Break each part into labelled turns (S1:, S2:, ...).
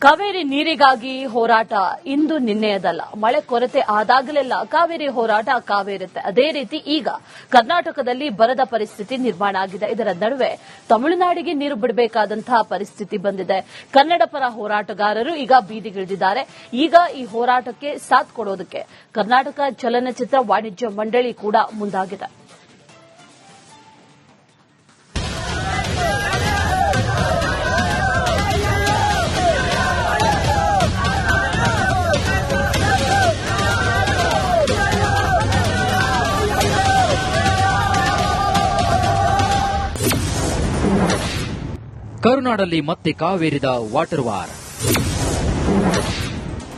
S1: ಕಾವೇರಿ ನೀರಿಗಾಗಿ ಹೋರಾಟ ಇಂದು ನಿನ್ನೆಯದಲ್ಲ. ಮಳೆ ಕೊರತೆ ಆದಾಗಲೆಲ್ಲ ಕಾವೇರಿ ಹೋರಾಟ ಕಾವೇರುತ್ತೆ. ಅದೇ ರೀತಿ ಈಗ ಕರ್ನಾಟಕದಲ್ಲಿ ಬರದ ಪರಿಸ್ಥಿತಿ ನಿರ್ಮಾಣ ಆಗಿದೆ. ಇದರ ನಡುವೆ ತಮಿಳುನಾಡಿಗೆ ನೀರು ಬಿಡಬೇಕಾದಂತಹ ಪರಿಸ್ಥಿತಿ ಬಂದಿದೆ. ಕನ್ನಡ ಪರ ಹೋರಾಟಗಾರರು ಈಗ ಬೀದಿಗಿಳಿದಿದ್ದಾರೆ. ಈಗ ಈ ಹೋರಾಟಕ್ಕೆ ಸಾಥ್ ಕೊಡೋದಕ್ಕೆ ಕರ್ನಾಟಕ ಚಲನಚಿತ್ರ ವಾಣಿಜ್ಯ ಮಂಡಳಿ ಕೂಡ ಮುಂದಾಗಿದೆ.
S2: ಕರುನಾಡಲ್ಲಿ ಮತ್ತೆ ಕಾವೇರಿದ ವಾಟರ್ ವಾರ್.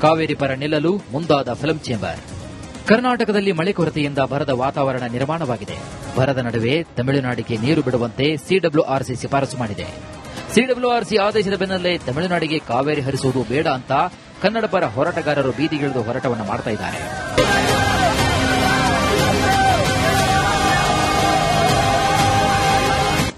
S2: ಕಾವೇರಿ ಪರ ನಿಲ್ಲಲು ಮುಂದಾದ ಫಿಲ್ಮ್ ಚೇಂಬರ್. ಕರ್ನಾಟಕದಲ್ಲಿ ಮಳೆ ಕೊರತೆಯಿಂದ ಬರದ ವಾತಾವರಣ ನಿರ್ಮಾಣವಾಗಿದೆ. ಬರದ ನಡುವೆ ತಮಿಳುನಾಡಿಗೆ ನೀರು ಬಿಡುವಂತೆ ಸಿಡಬ್ಲ್ಯೂಆರ್ಸಿ ಶಿಫಾರಸು ಮಾಡಿದೆ. ಸಿಡಬ್ಲ್ಯೂಆರ್ಸಿ ಆದೇಶದ ಬೆನ್ನಲ್ಲೇ ತಮಿಳುನಾಡಿಗೆ ಕಾವೇರಿ ಹರಿಸುವುದು ಬೇಡ ಅಂತ ಕನ್ನಡ ಪರ ಹೋರಾಟಗಾರರು ಬೀದಿಗಿಳಿದು ಹೋರಾಟವನ್ನು ಮಾಡ್ತಾ ಇದ್ದಾರೆ.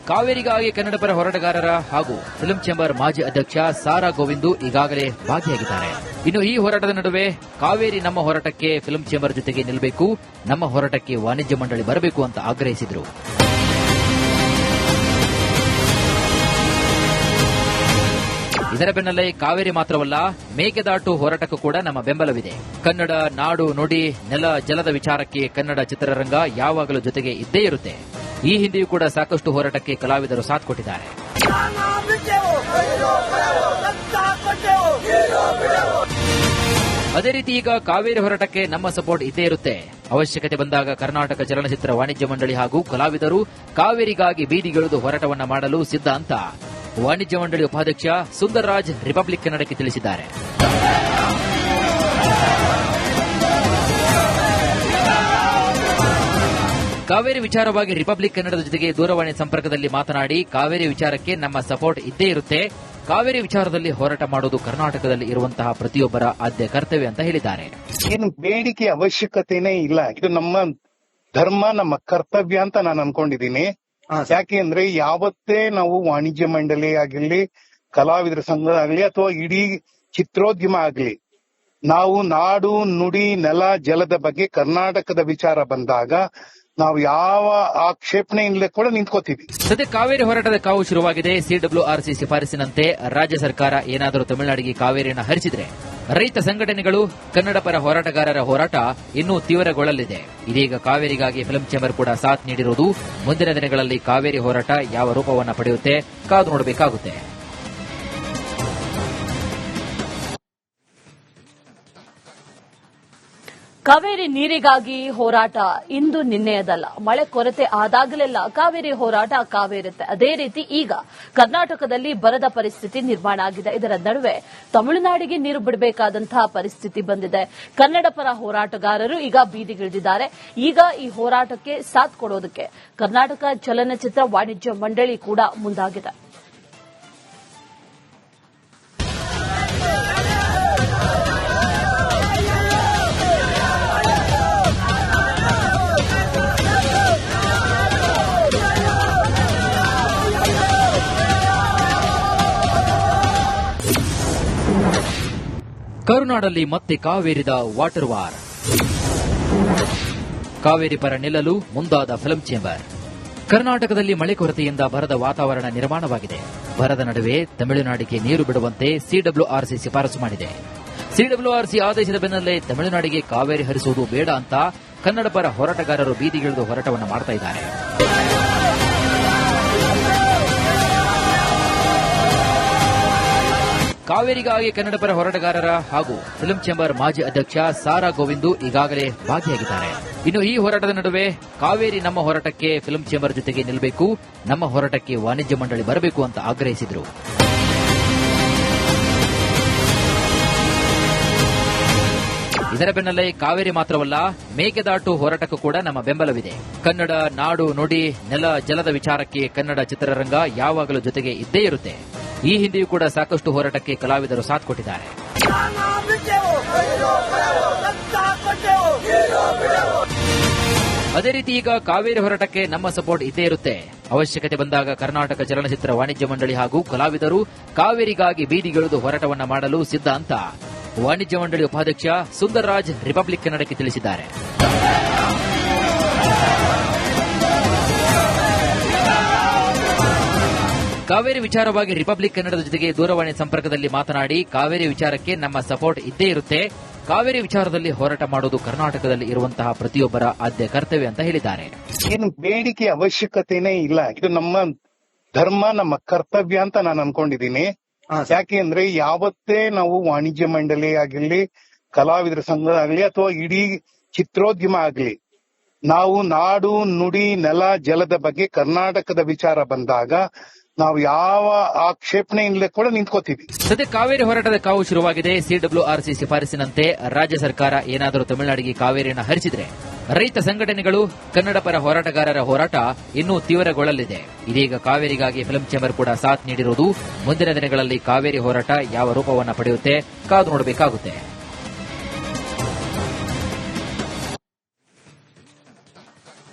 S2: ಕಾವೇರಿಗಾಗಿ ಕನ್ನಡ ಪರ ಹೋರಾಟಗಾರರ ಹಾಗೂ ಫಿಲ್ಮ್ ಚೇಂಬರ್ ಮಾಜಿ ಅಧ್ಯಕ್ಷ ಸಾರಾ ಗೋವಿಂದು ಈಗಾಗಲೇ ಭಾಗಿಯಾಗಿದ್ದಾರೆ. ಇನ್ನು ಈ ಹೋರಾಟದ ನಡುವೆ ಕಾವೇರಿ ನಮ್ಮ ಹೋರಾಟಕ್ಕೆ ಫಿಲ್ಮ್ ಚೇಂಬರ್ ಜೊತೆಗೆ ನಿಲ್ಲಬೇಕು, ನಮ್ಮ ಹೋರಾಟಕ್ಕೆ ವಾಣಿಜ್ಯ ಮಂಡಳಿ ಬರಬೇಕು ಅಂತ ಆಗ್ರಹಿಸಿದರು. ಇದರ ಬೆನ್ನಲ್ಲೇ ಕಾವೇರಿ ಮಾತ್ರವಲ್ಲ, ಮೇಕೆದಾಟು ಹೋರಾಟಕ್ಕೂ ಕೂಡ ನಮ್ಮ ಬೆಂಬಲವಿದೆ. ಕನ್ನಡ ನಾಡು ನುಡಿ ನೆಲ ಜಲದ ವಿಚಾರಕ್ಕೆ ಕನ್ನಡ ಚಿತ್ರರಂಗ ಯಾವಾಗಲೂ ಜೊತೆಗೆ ಇದ್ದೇ ಇರುತ್ತೆ. ಈ ಹಿಂದೆಯೂ ಕೂಡ ಸಾಕಷ್ಟು ಹೋರಾಟಕ್ಕೆ ಕಲಾವಿದರು ಸಾಥ್ ಕೊಟ್ಟಿದ್ದಾರೆ. ಅದೇ ರೀತಿ ಈಗ ಕಾವೇರಿ ಹೋರಾಟಕ್ಕೆ ನಮ್ಮ ಸಪೋರ್ಟ್ ಇದ್ದೇ ಇರುತ್ತೆ. ಅವಶ್ಯಕತೆ ಬಂದಾಗ ಕರ್ನಾಟಕ ಚಲನಚಿತ್ರ ವಾಣಿಜ್ಯ ಮಂಡಳಿ ಹಾಗೂ ಕಲಾವಿದರು ಕಾವೇರಿಗಾಗಿ ಬೀದಿಗಿಳಿದು ಹೋರಾಟವನ್ನ ಮಾಡಲು ಸಿದ್ಧ ಅಂತ ವಾಣಿಜ್ಯ ಮಂಡಳಿ ಉಪಾಧ್ಯಕ್ಷ ಸುಂದರ್ರಾಜ್ ರಿಪಬ್ಲಿಕ್ ಕನ್ನಡಕ್ಕೆ ತಿಳಿಸಿದ್ದಾರೆ. ಕಾವೇರಿ ವಿಚಾರವಾಗಿ ರಿಪಬ್ಲಿಕ್ ಕನ್ನಡದ ಜೊತೆಗೆ ದೂರವಾಣಿ ಸಂಪರ್ಕದಲ್ಲಿ ಮಾತನಾಡಿ, ಕಾವೇರಿ ವಿಚಾರಕ್ಕೆ ನಮ್ಮ ಸಪೋರ್ಟ್ ಇದ್ದೇ ಇರುತ್ತೆ. ಕಾವೇರಿ ವಿಚಾರದಲ್ಲಿ ಹೋರಾಟ ಮಾಡುವುದು ಕರ್ನಾಟಕದಲ್ಲಿ ಇರುವಂತಹ ಪ್ರತಿಯೊಬ್ಬರ ಆದ್ಯ ಕರ್ತವ್ಯ ಅಂತ ಹೇಳಿದ್ದಾರೆ.
S3: ಏನು ಬೇಡಿಕೆ ಅವಶ್ಯಕತೆನೇ ಇಲ್ಲ, ಇದು ನಮ್ಮ ಧರ್ಮ, ನಮ್ಮ ಕರ್ತವ್ಯ ಅಂತ ನಾನು ಅನ್ಕೊಂಡಿದ್ದೀನಿ. ಯಾಕೆ ಅಂದ್ರೆ ಯಾವತ್ತೇ ನಾವು ವಾಣಿಜ್ಯ ಮಂಡಳಿ ಆಗಿರ್ಲಿ, ಕಲಾವಿದರ ಸಂಘ ಆಗ್ಲಿ ಅಥವಾ ಇಡೀ ಚಿತ್ರೋದ್ಯಮ ಆಗ್ಲಿ, ನಾವು ನಾಡು ನುಡಿ ನೆಲ ಜಲದ ಬಗ್ಗೆ ಕರ್ನಾಟಕದ ವಿಚಾರ ಬಂದಾಗ ನಾವು ಯಾವ ಆಕ್ಷೇಪಣೆಯಿಂದಲೇ ಕೂಡ ನಿಂತ್ಕೋತೀವಿ.
S2: ಸದ್ಯ ಕಾವೇರಿ ಹೋರಾಟದ ಕಾವು ಶುರುವಾಗಿದೆ. ಸಿಡಬ್ಲ್ಯೂಆರ್ಸಿ ಶಿಫಾರಸಿನಂತೆ ರಾಜ್ಯ ಸರ್ಕಾರ ಏನಾದರೂ ತಮಿಳುನಾಡಿಗೆ ಕಾವೇರಿಯನ್ನು ಹರಿಸಿದ್ರೆ ರೈತ ಸಂಘಟನೆಗಳು, ಕನ್ನಡ ಪರ ಹೋರಾಟಗಾರರ ಹೋರಾಟ ಇನ್ನೂ ತೀವ್ರಗೊಳ್ಳಲಿದೆ. ಇದೀಗ ಕಾವೇರಿಗಾಗಿ ಫಿಲ್ಮ್ ಚೇಂಬರ್ ಕೂಡ ಸಾಥ್ ನೀಡಿರುವುದು. ಮುಂದಿನ ದಿನಗಳಲ್ಲಿ ಕಾವೇರಿ ಹೋರಾಟ ಯಾವ ರೂಪವನ್ನು ಪಡೆಯುತ್ತೆ ಕಾದು ನೋಡಬೇಕಾಗುತ್ತೆ.
S1: ಕಾವೇರಿ ನೀರಿಗಾಗಿ ಹೋರಾಟ ಇಂದು ನಿನ್ನೆಯದಲ್ಲ. ಮಳೆ ಕೊರತೆ ಆದಾಗಲೆಲ್ಲ ಕಾವೇರಿ ಹೋರಾಟ ಕಾವೇರುತ್ತೆ. ಅದೇ ರೀತಿ ಈಗ ಕರ್ನಾಟಕದಲ್ಲಿ ಬರದ ಪರಿಸ್ಥಿತಿ ನಿರ್ಮಾಣ ಆಗಿದೆ. ಇದರ ನಡುವೆ ತಮಿಳುನಾಡಿಗೆ ನೀರು ಬಿಡಬೇಕಾದಂತಹ ಪರಿಸ್ಥಿತಿ ಬಂದಿದೆ. ಕನ್ನಡ ಪರ ಹೋರಾಟಗಾರರು ಈಗ ಬೀದಿಗಿಳಿದಿದ್ದಾರೆ. ಈಗ ಈ ಹೋರಾಟಕ್ಕೆ ಸಾಥ್ ಕೊಡೋದಕ್ಕೆ ಕರ್ನಾಟಕ ಚಲನಚಿತ್ರ ವಾಣಿಜ್ಯ ಮಂಡಳಿ ಕೂಡ ಮುಂದಾಗಿದೆ.
S2: ಕರುನಾಡಲ್ಲಿ ಮತ್ತೆ ಕಾವೇರಿದ ವಾಟರ್ ವಾರ್. ಕಾವೇರಿ ಪರ ನಿಲ್ಲಲು ಮುಂದಾದ ಫಿಲ್ಮ್ ಚೇಂಬರ್. ಕರ್ನಾಟಕದಲ್ಲಿ ಮಳೆ ಕೊರತೆಯಿಂದ ಬರದ ವಾತಾವರಣ ನಿರ್ಮಾಣವಾಗಿದೆ. ಬರದ ನಡುವೆ ತಮಿಳುನಾಡಿಗೆ ನೀರು ಬಿಡುವಂತೆ ಸಿಡಬ್ಲ್ಯೂಆರ್ಸಿ ಶಿಫಾರಸು ಮಾಡಿದೆ. ಸಿಡಬ್ಲ್ಯೂಆರ್ಸಿ ಆದೇಶದ ಬೆನ್ನಲ್ಲೇ ತಮಿಳುನಾಡಿಗೆ ಕಾವೇರಿ ಹರಿಸುವುದು ಬೇಡ ಅಂತ ಕನ್ನಡ ಪರ ಹೋರಾಟಗಾರರು ಬೀದಿಗಿಳಿದು ಹೋರಾಟವನ್ನು ಮಾಡ್ತಾ ಇದ್ದಾರೆ. ಕಾವೇರಿಗಾಗಿ ಕನ್ನಡ ಪರ ಹೋರಾಟಗಾರರ ಹಾಗೂ ಫಿಲ್ಮ್ ಚೇಂಬರ್ ಮಾಜಿ ಅಧ್ಯಕ್ಷ ಸಾರಾ ಗೋವಿಂದು ಈಗಾಗಲೇ ಭಾಗಿಯಾಗಿದ್ದಾರೆ. ಇನ್ನು ಈ ಹೋರಾಟದ ನಡುವೆ ಕಾವೇರಿ ನಮ್ಮ ಹೋರಾಟಕ್ಕೆ ಫಿಲ್ಮ್ ಚೇಂಬರ್ ಜೊತೆಗೆ ನಿಲ್ಲಬೇಕು, ನಮ್ಮ ಹೋರಾಟಕ್ಕೆ ವಾಣಿಜ್ಯ ಮಂಡಳಿ ಬರಬೇಕು ಅಂತ ಆಗ್ರಹಿಸಿದರು. ಇದರ ಬೆನ್ನಲ್ಲೇ ಕಾವೇರಿ ಮಾತ್ರವಲ್ಲ, ಮೇಕೆದಾಟು ಹೋರಾಟಕ್ಕೂ ಕೂಡ ನಮ್ಮ ಬೆಂಬಲವಿದೆ. ಕನ್ನಡ ನಾಡು ನುಡಿ ನೆಲ ಜಲದ ವಿಚಾರಕ್ಕೆ ಕನ್ನಡ ಚಿತ್ರರಂಗ ಯಾವಾಗಲೂ ಜೊತೆಗೆ ಇದ್ದೇ ಇರುತ್ತೆ. ಈ ಹಿಂದೆಯೂ ಕೂಡ ಸಾಕಷ್ಟು ಹೋರಾಟಕ್ಕೆ ಕಲಾವಿದರು ಸಾಥ್ ಕೊಟ್ಟಿದ್ದಾರೆ. ಅದೇ ರೀತಿ ಈಗ ಕಾವೇರಿ ಹೋರಾಟಕ್ಕೆ ನಮ್ಮ ಸಪೋರ್ಟ್ ಇದ್ದೇ ಇರುತ್ತೆ. ಅವಶ್ಯಕತೆ ಬಂದಾಗ ಕರ್ನಾಟಕ ಚಲನಚಿತ್ರ ವಾಣಿಜ್ಯ ಮಂಡಳಿ ಹಾಗೂ ಕಲಾವಿದರು ಕಾವೇರಿಗಾಗಿ ಬೀದಿಗಿಳಿದು ಹೋರಾಟವನ್ನ ಮಾಡಲು ಸಿದ್ಧ ಅಂತ ವಾಣಿಜ್ಯ ಮಂಡಳಿ ಉಪಾಧ್ಯಕ್ಷ ಸುಂದರ್ರಾಜ್ ರಿಪಬ್ಲಿಕ್ ಕನ್ನಡಕ್ಕೆ ತಿಳಿಸಿದ್ದಾರೆ. ಕಾವೇರಿ ವಿಚಾರವಾಗಿ ರಿಪಬ್ಲಿಕ್ ಕನ್ನಡದ ಜೊತೆಗೆ ದೂರವಾಣಿ ಸಂಪರ್ಕದಲ್ಲಿ ಮಾತನಾಡಿ, ಕಾವೇರಿ ವಿಚಾರಕ್ಕೆ ನಮ್ಮ ಸಪೋರ್ಟ್ ಇದ್ದೇ ಇರುತ್ತೆ. ಕಾವೇರಿ ವಿಚಾರದಲ್ಲಿ ಹೋರಾಟ ಮಾಡುವುದು ಕರ್ನಾಟಕದಲ್ಲಿ ಇರುವಂತಹ ಪ್ರತಿಯೊಬ್ಬರ ಆದ್ಯ ಕರ್ತವ್ಯ ಅಂತ ಹೇಳಿದ್ದಾರೆ.
S3: ಏನು ಬೇಡಿಕೆ ಅವಶ್ಯಕತೆನೇ ಇಲ್ಲ, ಇದು ನಮ್ಮ ಧರ್ಮ, ನಮ್ಮ ಕರ್ತವ್ಯ ಅಂತ ನಾನು ಅನ್ಕೊಂಡಿದ್ದೀನಿ. ಯಾಕೆ ಅಂದ್ರೆ ಯಾವತ್ತೇ ನಾವು ವಾಣಿಜ್ಯ ಮಂಡಳಿ ಆಗಿರ್ಲಿ, ಕಲಾವಿದರ ಸಂಘ ಆಗ್ಲಿ ಅಥವಾ ಇಡೀ ಚಿತ್ರೋದ್ಯಮ ಆಗ್ಲಿ, ನಾವು ನಾಡು ನುಡಿ ನೆಲ ಜಲದ ಬಗ್ಗೆ ಕರ್ನಾಟಕದ ವಿಚಾರ ಬಂದಾಗ ನಾವು ಯಾವ ಆಕ್ಷೇಪಣೆಯಿಂದಲೇ ಕೂಡ ನಿಂತ್ಕೋತೀವಿ.
S2: ಸದ್ಯ ಕಾವೇರಿ ಹೋರಾಟದ ಕಾವು ಶುರುವಾಗಿದೆ. ಸಿಡಬ್ಲ್ಯೂಆರ್ಸಿ ಶಿಫಾರಸಿನಂತೆ ರಾಜ್ಯ ಸರ್ಕಾರ ಏನಾದರೂ ತಮಿಳುನಾಡಿಗೆ ಕಾವೇರಿಯನ್ನು ಹರಿಸಿದ್ರೆ ರೈತ ಸಂಘಟನೆಗಳು, ಕನ್ನಡ ಪರ ಹೋರಾಟಗಾರರ ಹೋರಾಟ ಇನ್ನೂ ತೀವ್ರಗೊಳ್ಳಲಿದೆ. ಇದೀಗ ಕಾವೇರಿಗಾಗಿ ಫಿಲ್ಮ್ ಚೇಂಬರ್ ಕೂಡ ಸಾಥ್ ನೀಡಿರುವುದು. ಮುಂದಿನ ದಿನಗಳಲ್ಲಿ ಕಾವೇರಿ ಹೋರಾಟ ಯಾವ ರೂಪವನ್ನು ಪಡೆಯುತ್ತೆ ಕಾದು ನೋಡಬೇಕಾಗುತ್ತೆ.